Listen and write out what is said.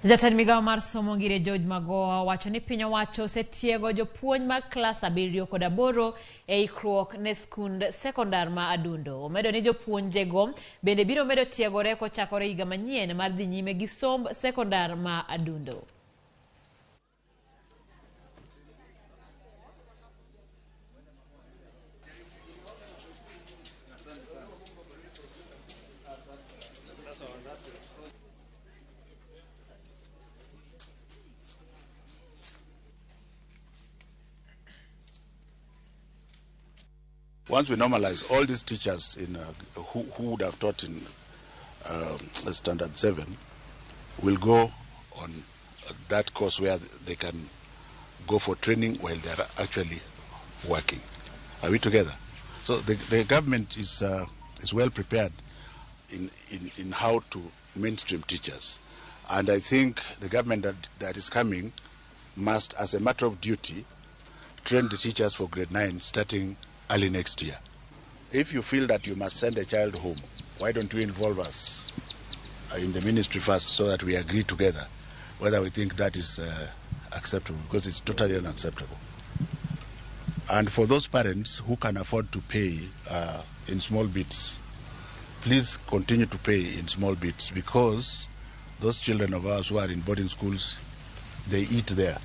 Jatend Migawo mar somo ngire George Magoha wacho ni piny owacho osetiego jopuonj mag klas 7 kod 8 e ikruok ne skund sekondar ma adundo. Omedo ni jopuonjego bende biro medo tiegore kochakore higa manyien mar dhi nyime gi somb sekondar ma adundo. Once we normalize, all these teachers who would have taught in Standard 7 will go on that course where they can go for training while they are actually working. Are we together? So the government is well prepared in how to mainstream teachers. And I think the government that is coming must, as a matter of duty, train the teachers for grade 9 starting early next year. If you feel that you must send a child home, why don't we involve us in the ministry first so that we agree together whether we think that is acceptable, because it's totally unacceptable. And for those parents who can afford to pay in small bits, please continue to pay in small bits, because those children of ours who are in boarding schools, they eat there.